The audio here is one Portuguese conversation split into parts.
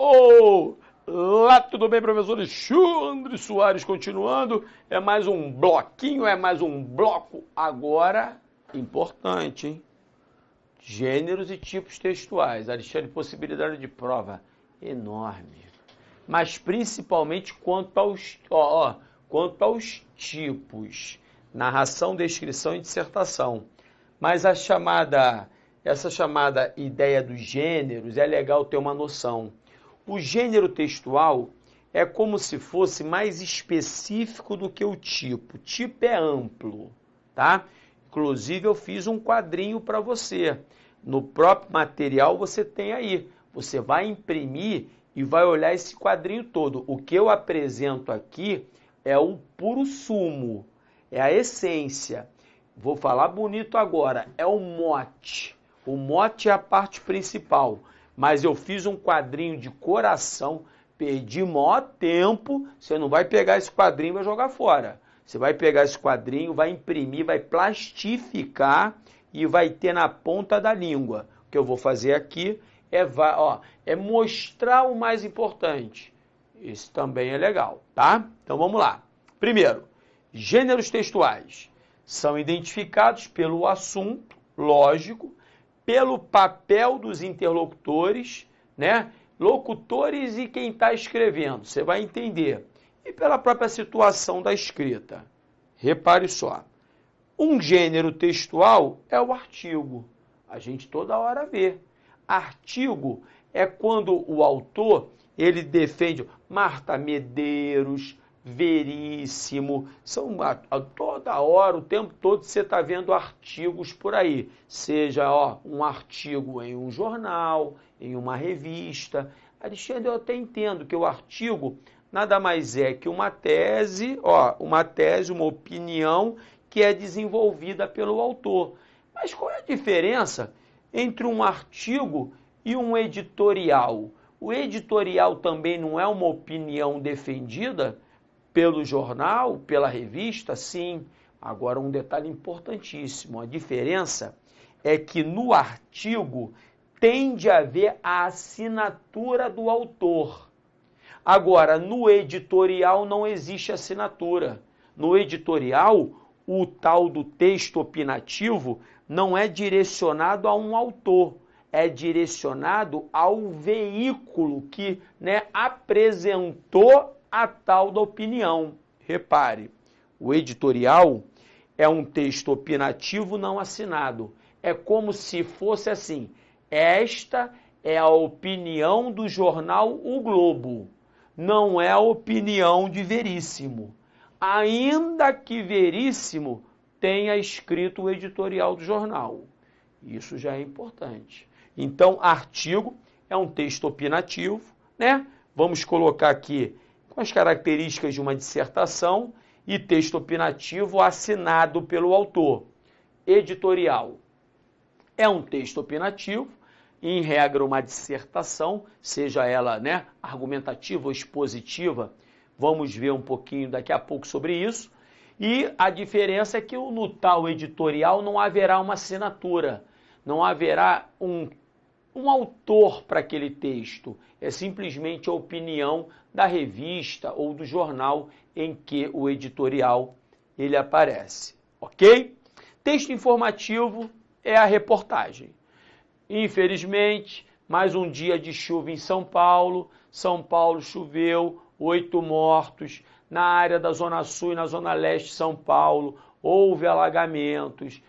Olá, tudo bem, professor Alexandre Soares, continuando, é mais um bloquinho, é mais um bloco, agora, importante, hein? Gêneros e tipos textuais, Alexandre, possibilidade de prova enorme, mas principalmente quanto aos tipos, narração, descrição e dissertação, mas essa chamada ideia dos gêneros é legal ter uma noção. O gênero textual é como se fosse mais específico do que o tipo. O tipo é amplo, tá? Inclusive eu fiz um quadrinho para você. No próprio material você tem aí. Você vai imprimir e vai olhar esse quadrinho todo. O que eu apresento aqui é o puro sumo, é a essência. Vou falar bonito agora, é o mote. O mote é a parte principal. Mas eu fiz um quadrinho de coração, perdi maior tempo, você não vai pegar esse quadrinho e vai jogar fora. Você vai pegar esse quadrinho, vai imprimir, vai plastificar e vai ter na ponta da língua. O que eu vou fazer aqui é mostrar o mais importante. Isso também é legal, tá? Então vamos lá. Primeiro, gêneros textuais são identificados pelo assunto, lógico, pelo papel dos interlocutores, né? Locutores e quem está escrevendo, você vai entender. E pela própria situação da escrita. Repare só, um gênero textual é o artigo. A gente toda hora vê. Artigo é quando o autor, ele defende Marta Medeiros, Veríssimo, são toda hora, o tempo todo você está vendo artigos por aí, seja um artigo em um jornal, em uma revista. Alexandre, eu até entendo que o artigo nada mais é que uma tese, uma opinião que é desenvolvida pelo autor. Mas qual é a diferença entre um artigo e um editorial? O editorial também não é uma opinião defendida pelo jornal, pela revista? Sim. Agora, um detalhe importantíssimo, a diferença é que no artigo tende a haver a assinatura do autor. Agora, no editorial não existe assinatura. No editorial, o tal do texto opinativo não é direcionado a um autor, é direcionado ao veículo que, apresentou a tal da opinião. Repare, o editorial é um texto opinativo não assinado. É como se fosse assim, esta é a opinião do jornal O Globo, não é a opinião de Veríssimo. Ainda que Veríssimo tenha escrito o editorial do jornal. Isso já é importante. Então, artigo é um texto opinativo, né? Vamos colocar aqui com as características de uma dissertação, e texto opinativo assinado pelo autor. Editorial é um texto opinativo, em regra uma dissertação, seja ela argumentativa ou expositiva, vamos ver um pouquinho daqui a pouco sobre isso, e a diferença é que no tal editorial não haverá uma assinatura, não haverá um autor para aquele texto, é simplesmente a opinião da revista ou do jornal em que o editorial ele aparece, ok? Texto informativo é a reportagem. Infelizmente, mais um dia de chuva em São Paulo choveu, 8 mortos, na área da Zona Sul e na Zona Leste de São Paulo, houve alagamentos,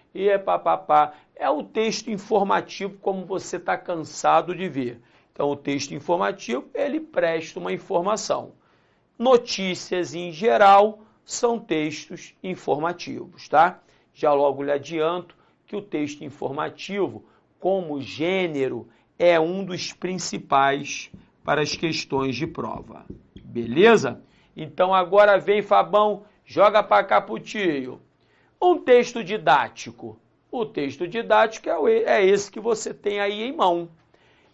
é o texto informativo como você está cansado de ver. Então, o texto informativo, ele presta uma informação. Notícias, em geral, são textos informativos, tá? Já logo lhe adianto que o texto informativo, como gênero, é um dos principais para as questões de prova. Beleza? Então, agora vem, Fabão, joga para cá pro tio. Um texto didático. O texto didático é esse que você tem aí em mão.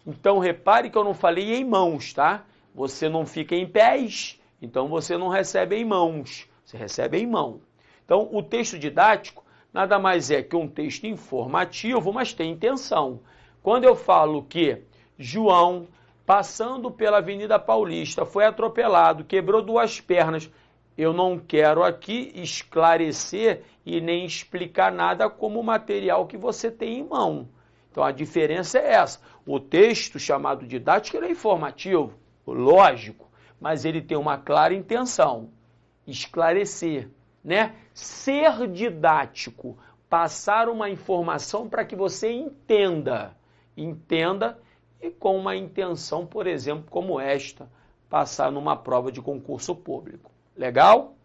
Então, repare que eu não falei em mãos, tá? Você não fica em pés, então você não recebe em mãos, você recebe em mão. Então, o texto didático nada mais é que um texto informativo, mas tem intenção. Quando eu falo que João passando pela Avenida Paulista, foi atropelado, quebrou 2 pernas. Eu não quero aqui esclarecer e nem explicar nada como o material que você tem em mão. Então a diferença é essa. O texto chamado didático ele é informativo, lógico, mas ele tem uma clara intenção, esclarecer, né? Ser didático, passar uma informação para que você entenda e com uma intenção, por exemplo, como esta, passar numa prova de concurso público. Legal?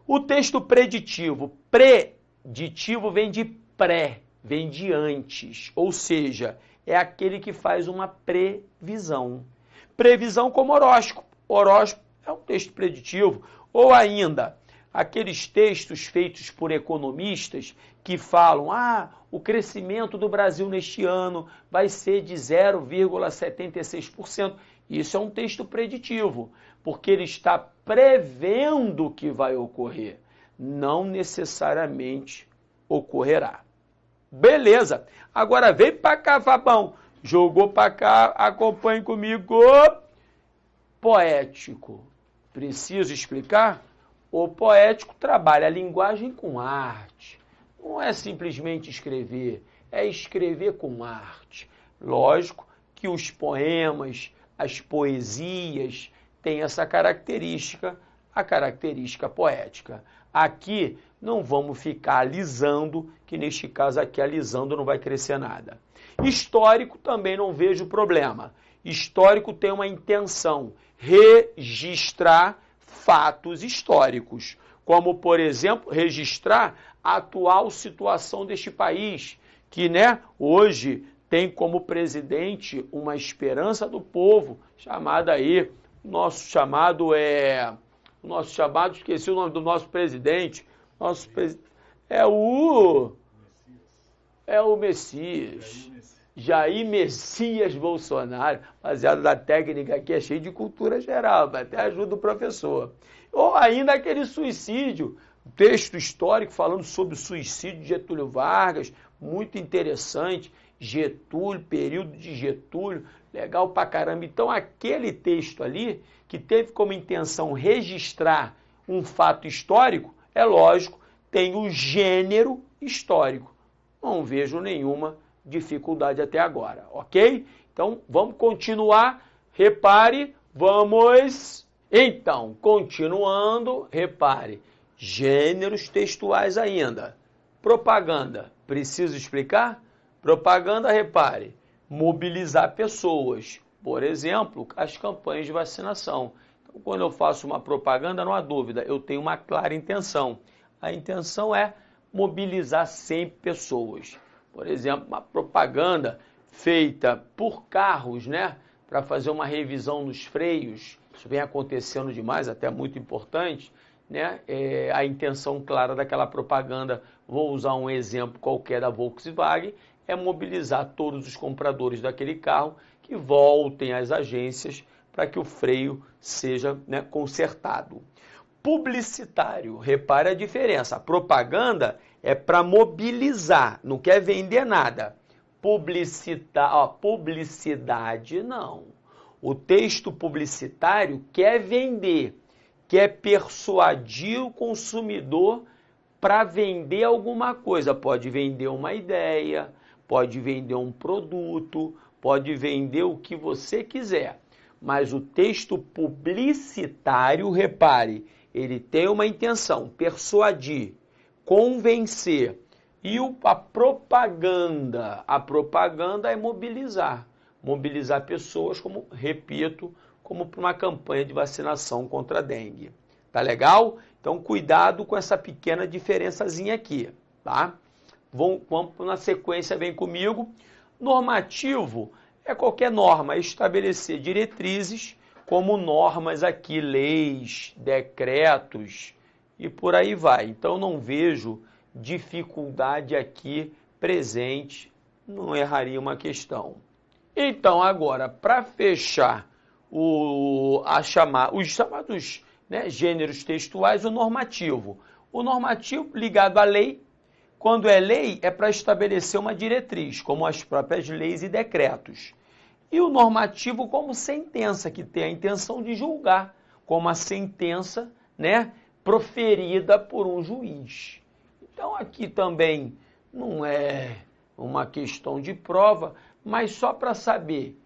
O texto preditivo. Preditivo vem de pré, vem de antes, ou seja, é aquele que faz uma previsão. Previsão como horóscopo. Horóscopo é um texto preditivo. Ou ainda, aqueles textos feitos por economistas que falam, o crescimento do Brasil neste ano vai ser de 0,76%. Isso é um texto preditivo, porque ele está prevendo que vai ocorrer. Não necessariamente ocorrerá. Beleza. Agora vem para cá, Fabão. Jogou para cá, acompanhe comigo. Poético. Preciso explicar? O poético trabalha a linguagem com arte. Não é simplesmente escrever, é escrever com arte. Lógico que os poemas, as poesias têm essa característica, a característica poética. Aqui não vamos ficar alisando, que neste caso aqui alisando não vai crescer nada. Histórico também não vejo problema. Histórico tem uma intenção, registrar fatos históricos, como, por exemplo, registrar a atual situação deste país, que, hoje tem como presidente uma esperança do povo, chamada aí, esqueci o nome do nosso presidente, é o Messias. Jair Messias Bolsonaro, baseado na técnica aqui, é cheio de cultura geral, até ajuda o professor. Ou ainda aquele suicídio, texto histórico falando sobre o suicídio de Getúlio Vargas, muito interessante, Getúlio, período de Getúlio, legal pra caramba. Então aquele texto ali, que teve como intenção registrar um fato histórico, é lógico, tem o gênero histórico. Não vejo nenhuma dificuldade até agora, ok? Então, vamos continuar. Repare, vamos... Então, continuando, repare. Gêneros textuais ainda. Propaganda, preciso explicar? Propaganda, repare. Mobilizar pessoas. Por exemplo, as campanhas de vacinação. Então, quando eu faço uma propaganda, não há dúvida, eu tenho uma clara intenção. A intenção é mobilizar sempre pessoas. Por exemplo, uma propaganda feita por carros, para fazer uma revisão nos freios, isso vem acontecendo demais, até muito importante, a intenção clara daquela propaganda, vou usar um exemplo qualquer da Volkswagen, é mobilizar todos os compradores daquele carro que voltem às agências para que o freio seja consertado. Publicitário, repare a diferença, a propaganda é para mobilizar, não quer vender nada. Publicidade não. O texto publicitário quer vender, quer persuadir o consumidor para vender alguma coisa. Pode vender uma ideia, pode vender um produto, pode vender o que você quiser. Mas o texto publicitário, repare, ele tem uma intenção, persuadir, convencer. E a propaganda é mobilizar pessoas, como, repito, como para uma campanha de vacinação contra a dengue. Tá legal? Então, cuidado com essa pequena diferençazinha aqui, tá? Vamos na sequência, vem comigo. Normativo é qualquer norma, é estabelecer diretrizes, como normas aqui, leis, decretos e por aí vai. Então, não vejo dificuldade aqui presente, não erraria uma questão. Então, agora, para fechar os chamados gêneros textuais, o normativo. O normativo ligado à lei, quando é lei, é para estabelecer uma diretriz, como as próprias leis e decretos. E o normativo como sentença, que tem a intenção de julgar, como a sentença, né, proferida por um juiz. Então aqui também não é uma questão de prova, mas só para saber,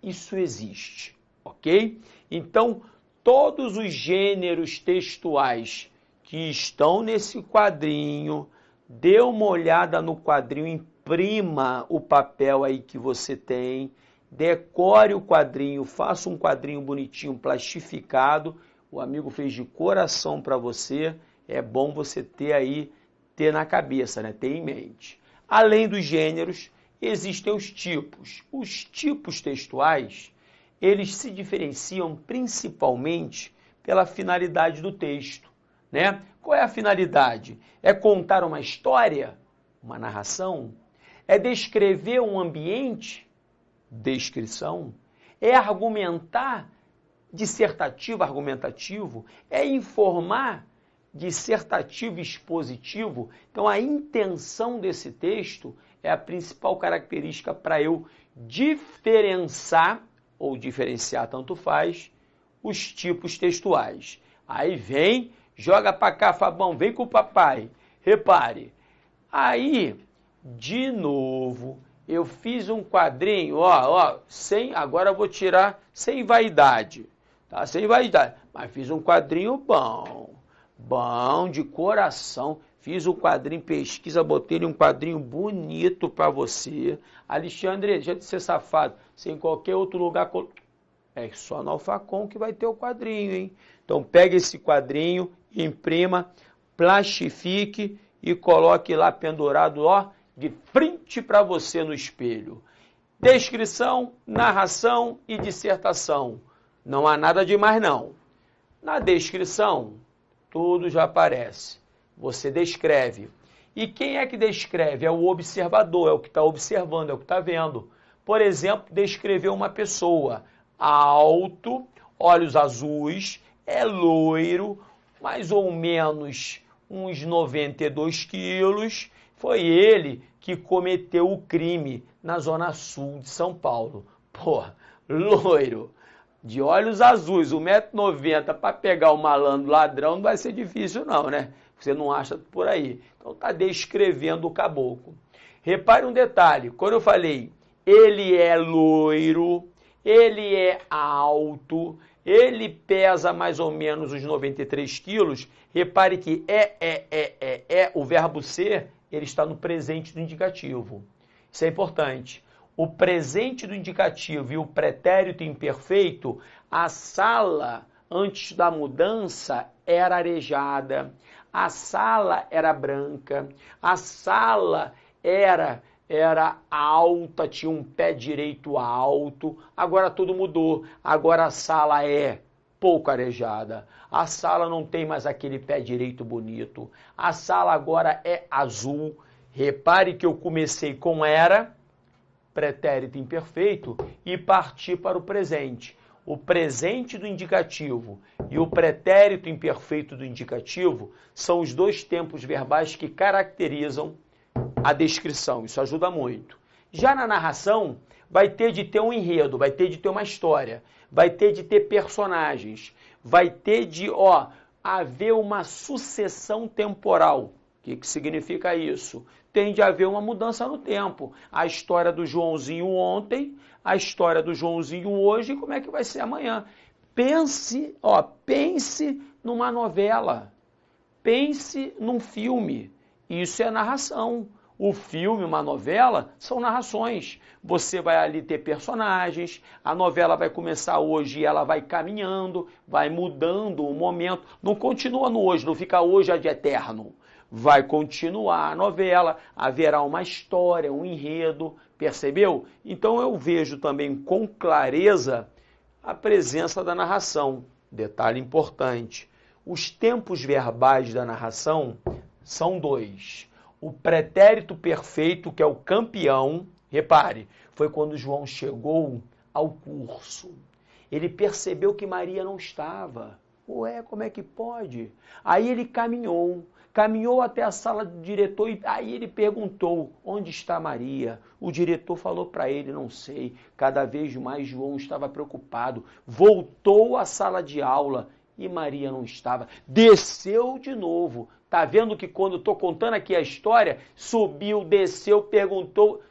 isso existe, ok? Então, todos os gêneros textuais que estão nesse quadrinho, dê uma olhada no quadrinho, imprima o papel aí que você tem, decore o quadrinho, faça um quadrinho bonitinho, plastificado, o amigo fez de coração para você, é bom você ter na cabeça, né? Ter em mente. Além dos gêneros, existem os tipos. Os tipos textuais, eles se diferenciam principalmente pela finalidade do texto, né? Qual é a finalidade? É contar uma história, uma narração? É descrever um ambiente? Descrição? É argumentar? Dissertativo, argumentativo? É informar? Dissertativo, expositivo? Então, a intenção desse texto é a principal característica para eu diferenciar, ou diferenciar, tanto faz, os tipos textuais. Aí vem, joga para cá, Fabão, vem com o papai. Repare, aí, de novo, eu fiz um quadrinho, agora eu vou tirar sem vaidade, tá? Sem vaidade, mas fiz um quadrinho bom, de coração. Fiz um quadrinho, pesquisa, botei um quadrinho bonito para você. Alexandre, deixa de ser safado, se em qualquer outro lugar... É só no Alfacom que vai ter o quadrinho, hein? Então pega esse quadrinho, imprima, plastifique e coloque lá pendurado, de frente para você no espelho. Descrição, narração e dissertação. Não há nada de mais não. Na descrição, tudo já aparece. Você descreve. E quem é que descreve? É o observador, é o que está observando, é o que está vendo. Por exemplo, descrever uma pessoa alto, olhos azuis, é loiro, mais ou menos uns 92 quilos. Foi ele que cometeu o crime na zona sul de São Paulo. Pô, loiro, de olhos azuis, 1,90 m para pegar o malandro ladrão não vai ser difícil não, né? Você não acha por aí. Então tá descrevendo o caboclo. Repare um detalhe, quando eu falei ele é loiro, ele é alto, ele pesa mais ou menos os 93 quilos, repare que o verbo ser, ele está no presente do indicativo. Isso é importante. O presente do indicativo e o pretérito imperfeito, a sala, antes da mudança, era arejada, a sala era branca, a sala era alta, tinha um pé direito alto, agora tudo mudou, agora a sala é pouco arejada, a sala não tem mais aquele pé direito bonito, a sala agora é azul. Repare que eu comecei com era, pretérito imperfeito, e parti para o presente. O presente do indicativo e o pretérito imperfeito do indicativo são os dois tempos verbais que caracterizam a descrição. Isso ajuda muito. Já na narração, vai ter de ter um enredo, vai ter de ter uma história, vai ter de ter personagens, vai ter de haver uma sucessão temporal. O que significa isso? Tem de haver uma mudança no tempo. A história do Joãozinho ontem, a história do Joãozinho hoje, como é que vai ser amanhã? Pense numa novela, pense num filme. Isso é narração. O filme, uma novela, são narrações. Você vai ali ter personagens, a novela vai começar hoje e ela vai caminhando, vai mudando o momento. Não continua no hoje, não fica hoje ad eterno. Vai continuar a novela, haverá uma história, um enredo, percebeu? Então eu vejo também com clareza a presença da narração. Detalhe importante, os tempos verbais da narração são dois. O pretérito perfeito, que é o campeão, repare, foi quando João chegou ao curso. Ele percebeu que Maria não estava. Ué, como é que pode? Aí ele caminhou Caminhou até a sala do diretor e aí ele perguntou, onde está Maria? O diretor falou para ele, não sei. Cada vez mais João estava preocupado. Voltou à sala de aula e Maria não estava. Desceu de novo. Tá vendo que quando eu estou contando aqui a história, subiu, desceu, perguntou.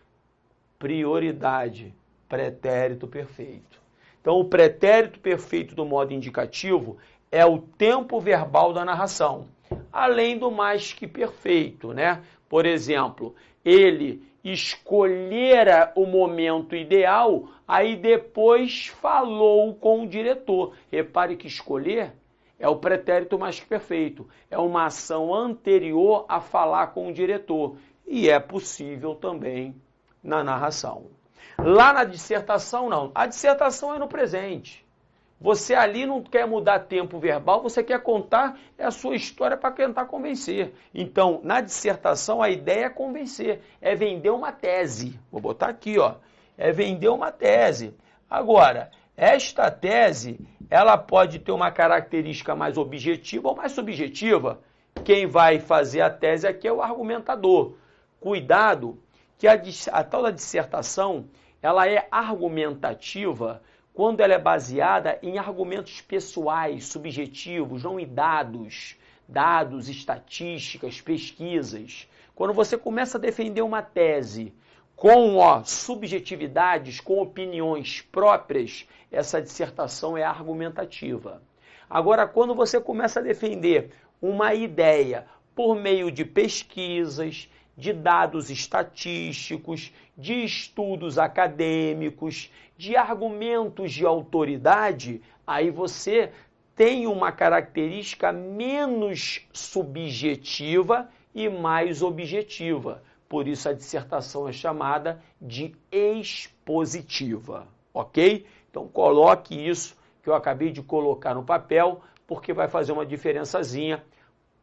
Prioridade, pretérito perfeito. Então, o pretérito perfeito do modo indicativo é o tempo verbal da narração. Além do mais que perfeito, né? Por exemplo, ele escolhera o momento ideal, aí depois falou com o diretor. Repare que escolher é o pretérito mais que perfeito. É uma ação anterior a falar com o diretor. E é possível também na narração. Lá na dissertação, não. A dissertação é no presente. Você ali não quer mudar tempo verbal, você quer contar a sua história para tentar convencer. Então, na dissertação, a ideia é convencer, é vender uma tese. Vou botar aqui, ó. É vender uma tese. Agora, esta tese, ela pode ter uma característica mais objetiva ou mais subjetiva. Quem vai fazer a tese aqui é o argumentador. Cuidado, que a tal da dissertação, ela é argumentativa quando ela é baseada em argumentos pessoais, subjetivos, não em dados, estatísticas, pesquisas. Quando você começa a defender uma tese com subjetividades, com opiniões próprias, essa dissertação é argumentativa. Agora, quando você começa a defender uma ideia por meio de pesquisas, de dados estatísticos, de estudos acadêmicos, de argumentos de autoridade, aí você tem uma característica menos subjetiva e mais objetiva. Por isso a dissertação é chamada de expositiva, ok? Então coloque isso que eu acabei de colocar no papel, porque vai fazer uma diferençazinha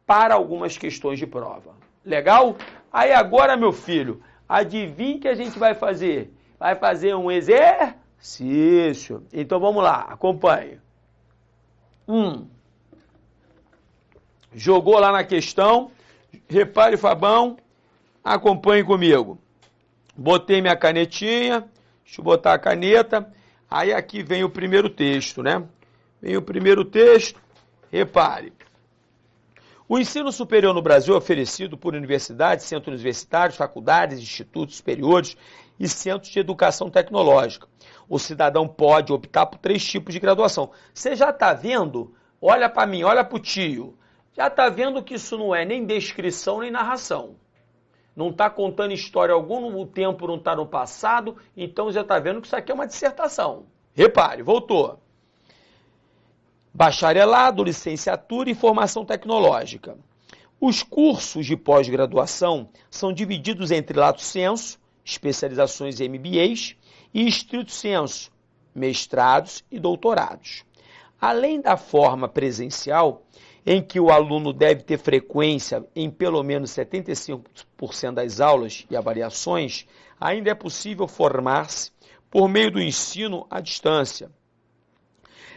para algumas questões de prova. Legal? Aí agora, meu filho, adivinha o que a gente vai fazer? Vai fazer um exercício. Então vamos lá, acompanhe. Jogou lá na questão. Repare, Fabão, acompanhe comigo. Botei minha canetinha, deixa eu botar a caneta. Aí aqui vem o primeiro texto, né? Vem o primeiro texto, repare. O ensino superior no Brasil é oferecido por universidades, centros universitários, faculdades, institutos superiores e centros de educação tecnológica. O cidadão pode optar por 3 tipos de graduação. Você já está vendo? Olha para mim, olha para o tio. Já está vendo que isso não é nem descrição nem narração. Não está contando história alguma, o tempo não está no passado, então já está vendo que isso aqui é uma dissertação. Repare, voltou. Bacharelado, licenciatura e formação tecnológica. Os cursos de pós-graduação são divididos entre lato sensu, especializações em MBAs, e estrito sensu, mestrados e doutorados. Além da forma presencial, em que o aluno deve ter frequência em pelo menos 75% das aulas e avaliações, ainda é possível formar-se por meio do ensino à distância.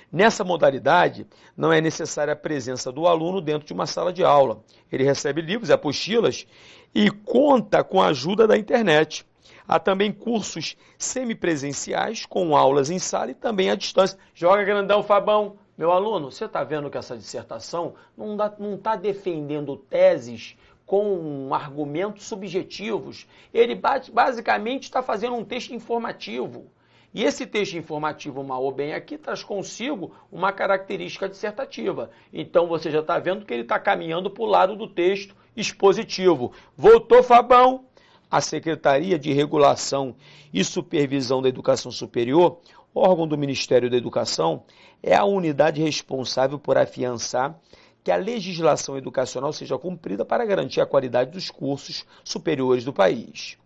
Nessa modalidade, não é necessária a presença do aluno dentro de uma sala de aula. Ele recebe livros e apostilas e conta com a ajuda da internet. Há também cursos semipresenciais com aulas em sala e também à distância. Joga grandão, Fabão. Meu aluno, você está vendo que essa dissertação não está defendendo teses com argumentos subjetivos. Ele basicamente está fazendo um texto informativo. E esse texto informativo, mal ou bem aqui, traz consigo uma característica dissertativa. Então você já está vendo que ele está caminhando para o lado do texto expositivo. Voltou, Fabão? A Secretaria de Regulação e Supervisão da Educação Superior, órgão do Ministério da Educação, é a unidade responsável por afiançar que a legislação educacional seja cumprida para garantir a qualidade dos cursos superiores do país.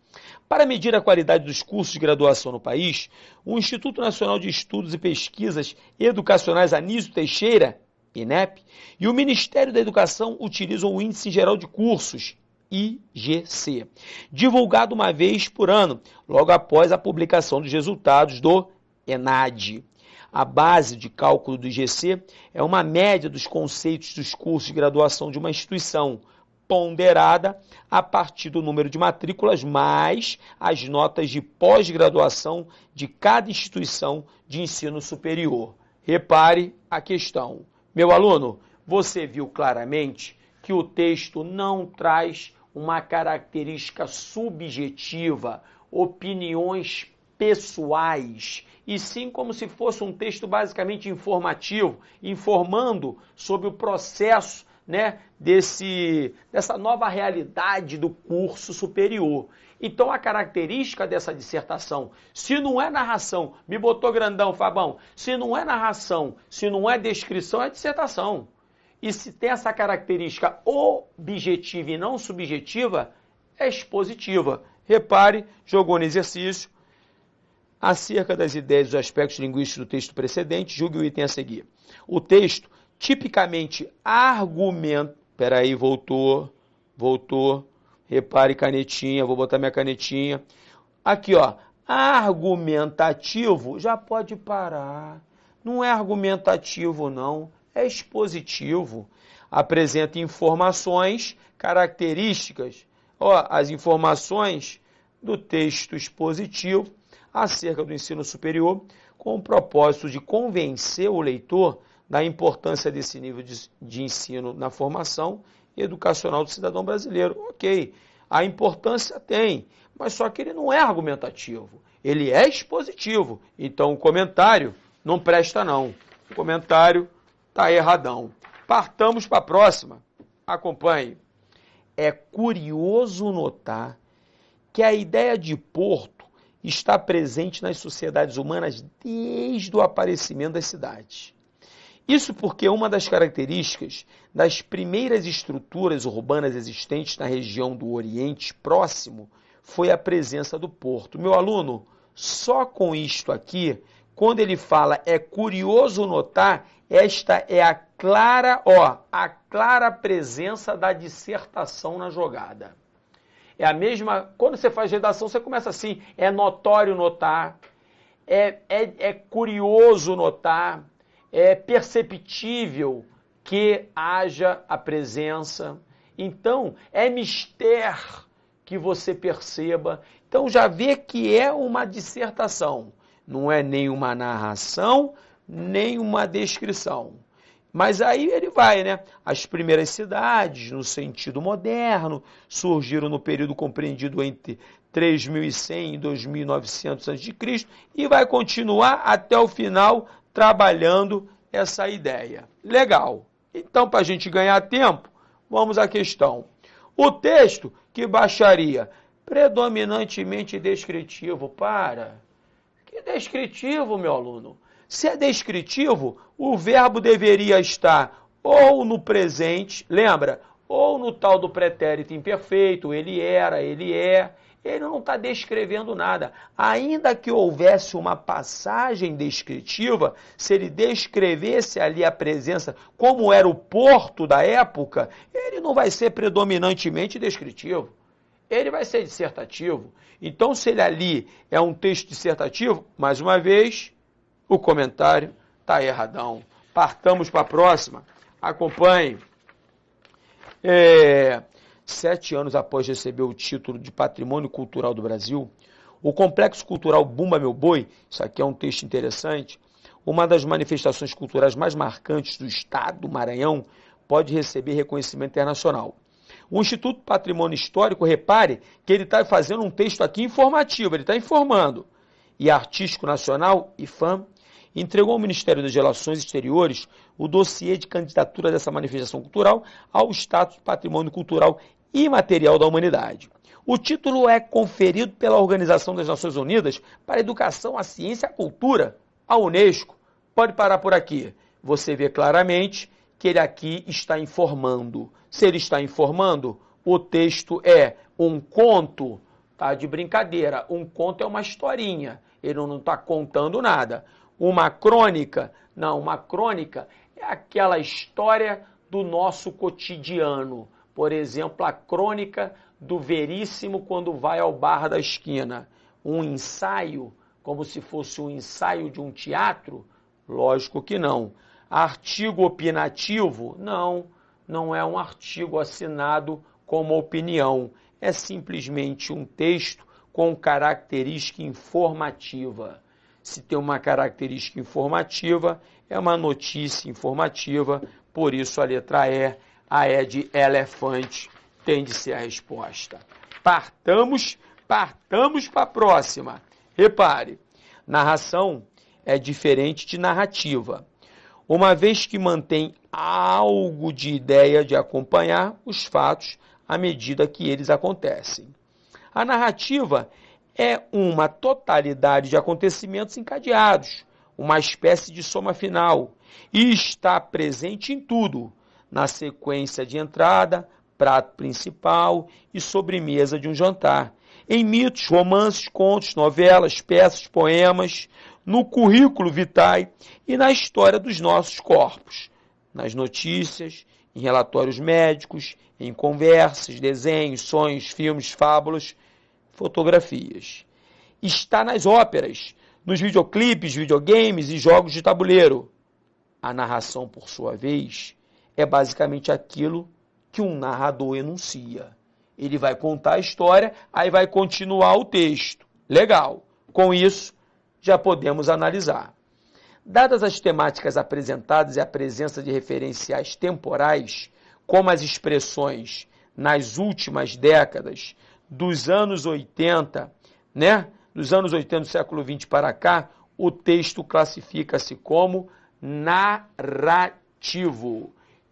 Para medir a qualidade dos cursos de graduação no país, o Instituto Nacional de Estudos e Pesquisas Educacionais Anísio Teixeira, INEP, e o Ministério da Educação utilizam o Índice Geral de Cursos, IGC, divulgado uma vez por ano, logo após a publicação dos resultados do ENAD. A base de cálculo do IGC é uma média dos conceitos dos cursos de graduação de uma instituição, ponderada a partir do número de matrículas mais as notas de pós-graduação de cada instituição de ensino superior. Repare a questão. Meu aluno, você viu claramente que o texto não traz uma característica subjetiva, opiniões pessoais, e sim como se fosse um texto basicamente informativo, informando sobre o processo, né, dessa nova realidade do curso superior. Então a característica dessa dissertação, se não é narração, me botou grandão, Fabão, se não é narração, se não é descrição, é dissertação. E se tem essa característica objetiva e não subjetiva, é expositiva. Repare, jogou no exercício, acerca das ideias e dos aspectos linguísticos do texto precedente, julgue o item a seguir. O texto tipicamente argumenta... Peraí, voltou. Repare canetinha, vou botar minha canetinha. Aqui, ó, argumentativo, já pode parar. Não é argumentativo, não. É expositivo. Apresenta informações, características, ó, as informações do texto expositivo acerca do ensino superior, com o propósito de convencer o leitor da importância desse nível de ensino na formação educacional do cidadão brasileiro. Ok, a importância tem, mas só que ele não é argumentativo, ele é expositivo. Então o comentário não presta não, o comentário está erradão. Partamos para a próxima, acompanhe. É curioso notar que a ideia de porto está presente nas sociedades humanas desde o aparecimento das cidades. Isso porque uma das características das primeiras estruturas urbanas existentes na região do Oriente Próximo foi a presença do porto. Meu aluno, só com isto aqui, quando ele fala é curioso notar, esta é a clara presença da dissertação na jogada. É a mesma, quando você faz redação, você começa assim, é notório notar, é curioso notar, é perceptível que haja a presença. Então, é mister que você perceba. Então, já vê que é uma dissertação. Não é nem uma narração, nem uma descrição. Mas aí ele vai, né? As primeiras cidades, no sentido moderno, surgiram no período compreendido entre 3100 e 2900 a.C. e vai continuar até o final trabalhando essa ideia. Legal. Então, para a gente ganhar tempo, vamos à questão. O texto que baixaria predominantemente descritivo. Para. Que descritivo, meu aluno? Se é descritivo, o verbo deveria estar ou no presente, lembra? Ou no tal do pretérito imperfeito, ele era, ele é. Ele não está descrevendo nada. Ainda que houvesse uma passagem descritiva, se ele descrevesse ali a presença, como era o porto da época, ele não vai ser predominantemente descritivo. Ele vai ser dissertativo. Então, se ele ali é um texto dissertativo, mais uma vez, o comentário está erradão. Partamos para a próxima. Acompanhe. 7 anos após receber o título de Patrimônio Cultural do Brasil, o Complexo Cultural Bumba Meu Boi, isso aqui é um texto interessante, uma das manifestações culturais mais marcantes do estado do Maranhão, pode receber reconhecimento internacional. O Instituto Patrimônio Histórico, repare que ele está fazendo um texto aqui informativo, ele está informando. E Artístico Nacional, IFAM, entregou ao Ministério das Relações Exteriores o dossiê de candidatura dessa manifestação cultural ao status de Patrimônio Cultural Imaterial da Humanidade. O título é conferido pela Organização das Nações Unidas para a Educação, a Ciência e a Cultura, a Unesco. Pode parar por aqui. Você vê claramente que ele aqui está informando. Se ele está informando, o texto é um conto, tá? De brincadeira. Um conto é uma historinha. Ele não está contando nada. Uma crônica? Não, uma crônica é aquela história do nosso cotidiano. Por exemplo, a crônica do Veríssimo quando vai ao bar da esquina. Um ensaio, como se fosse um ensaio de um teatro? Lógico que não. Artigo opinativo? Não, não é um artigo assinado como opinião. É simplesmente um texto com característica informativa. Se tem uma característica informativa, é uma notícia informativa, por isso a letra E, a E de elefante, tem de ser a resposta. Partamos para a próxima. Repare, narração é diferente de narrativa, uma vez que mantém algo de ideia de acompanhar os fatos à medida que eles acontecem. A narrativa é uma totalidade de acontecimentos encadeados, uma espécie de soma final, e está presente em tudo, na sequência de entrada, prato principal e sobremesa de um jantar, em mitos, romances, contos, novelas, peças, poemas, no currículo vitae e na história dos nossos corpos, nas notícias, em relatórios médicos, em conversas, desenhos, sonhos, filmes, fábulas, fotografias. Está nas óperas, nos videoclipes, videogames e jogos de tabuleiro. A narração, por sua vez, é basicamente aquilo que um narrador enuncia. Ele vai contar a história, aí vai continuar o texto. Legal. Com isso, já podemos analisar. Dadas as temáticas apresentadas e a presença de referenciais temporais, como as expressões nas últimas décadas, dos anos 80, dos anos 80 do século XX para cá, o texto classifica-se como narrativo.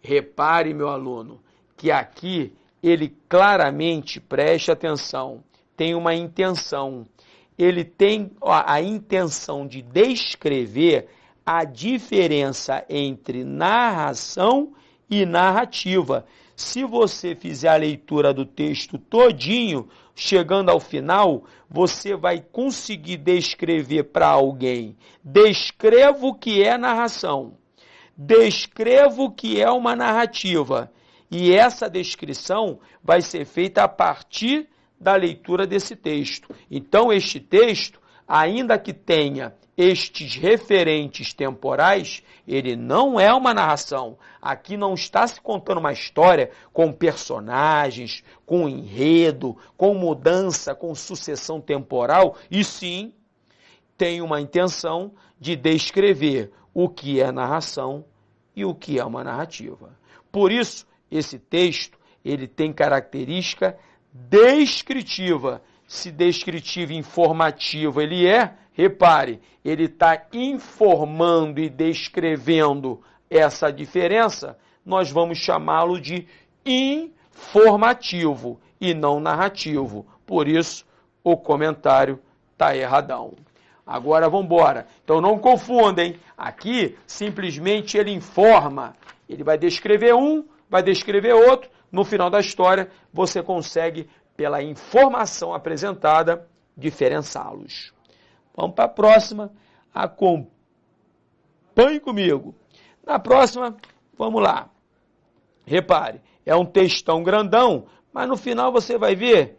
Repare, meu aluno, que aqui ele claramente, preste atenção, tem uma intenção. Ele tem a intenção de descrever a diferença entre narração e narrativa. Se você fizer a leitura do texto todinho, chegando ao final, você vai conseguir descrever para alguém. Descreva o que é narração. Descreva o que é uma narrativa. E essa descrição vai ser feita a partir da leitura desse texto. Então, este texto, ainda que tenha estes referentes temporais, ele não é uma narração. Aqui não está se contando uma história com personagens, com enredo, com mudança, com sucessão temporal, e sim tem uma intenção de descrever o que é narração e o que é uma narrativa. Por isso, esse texto ele tem característica descritiva. Se descritivo e informativo ele é, repare, ele está informando e descrevendo essa diferença, nós vamos chamá-lo de informativo e não narrativo. Por isso, o comentário está erradão. Agora vamos embora. Então não confundem. Aqui, simplesmente ele informa. Ele vai descrever um, vai descrever outro. No final da história, você consegue, pela informação apresentada, diferenciá-los. Vamos para a próxima. Acompanhe comigo. Na próxima, vamos lá. Repare, é um textão grandão, mas no final você vai ver,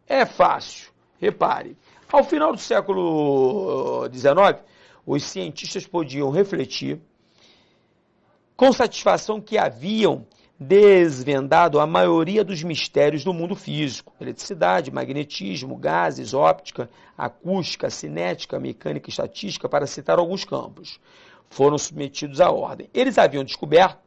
é fácil. Repare, ao final do século XIX, os cientistas podiam refletir com satisfação que haviam desvendado a maioria dos mistérios do mundo físico: eletricidade, magnetismo, gases, óptica, acústica, cinética, mecânica e estatística, para citar alguns campos. Foram submetidos à ordem. Eles haviam descoberto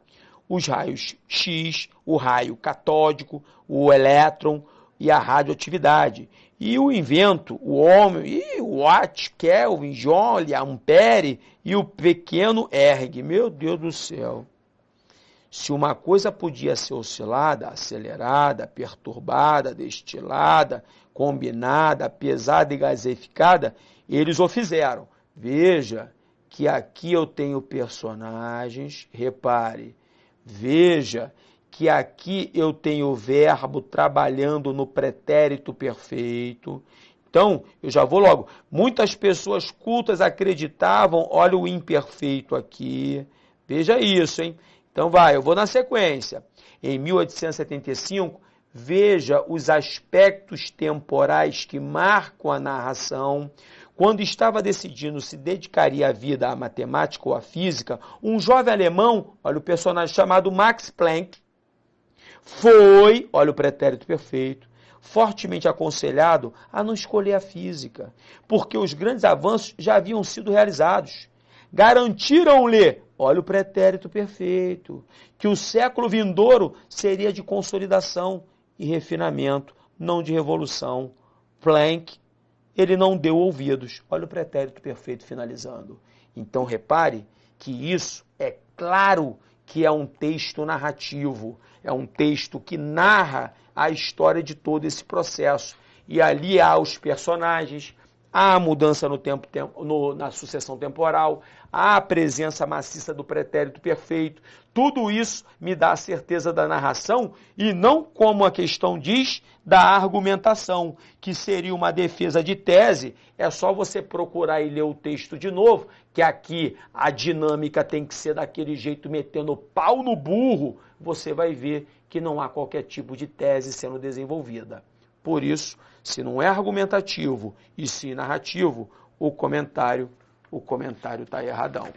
os raios X, o raio catódico, o elétron e a radioatividade. E o invento, o homem, e o Watt, Kelvin, Joule, Ampere e o pequeno Erg. Meu Deus do céu! Se uma coisa podia ser oscilada, acelerada, perturbada, destilada, combinada, pesada e gaseificada, eles o fizeram. Veja que aqui eu tenho personagens, repare, veja que aqui eu tenho o verbo trabalhando no pretérito perfeito. Então, eu já vou logo. Muitas pessoas cultas acreditavam, olha o imperfeito aqui, veja isso, hein? Então vai, eu vou na sequência. Em 1875, veja os aspectos temporais que marcam a narração. Quando estava decidindo se dedicaria a vida à matemática ou à física, um jovem alemão, olha o personagem chamado Max Planck, foi, olha o pretérito perfeito, fortemente aconselhado a não escolher a física, porque os grandes avanços já haviam sido realizados. Garantiram-lhe, olha o pretérito perfeito, que o século vindouro seria de consolidação e refinamento, não de revolução. Planck, ele não deu ouvidos. Olha o pretérito perfeito finalizando. Então repare que isso é claro que é um texto narrativo, é um texto que narra a história de todo esse processo. E ali há os personagens, há a mudança no tempo, na sucessão temporal, há a presença maciça do pretérito perfeito. Tudo isso me dá a certeza da narração e não, como a questão diz, da argumentação, que seria uma defesa de tese. É só você procurar e ler o texto de novo, que aqui a dinâmica tem que ser daquele jeito, metendo pau no burro. Você vai ver que não há qualquer tipo de tese sendo desenvolvida. Por isso, se não é argumentativo e sim narrativo, o comentário está erradão.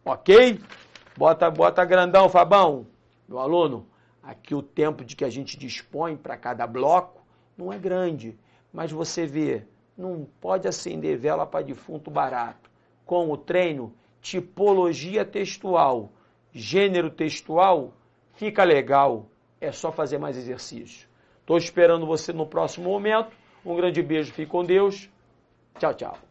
Ok? Bota grandão, Fabão. Meu aluno, aqui o tempo de que a gente dispõe para cada bloco não é grande, mas você vê, não pode acender vela para defunto barato. Com o treino, tipologia textual, gênero textual, fica legal. É só fazer mais exercício. Estou esperando você no próximo momento. Um grande beijo, fique com Deus. Tchau, tchau.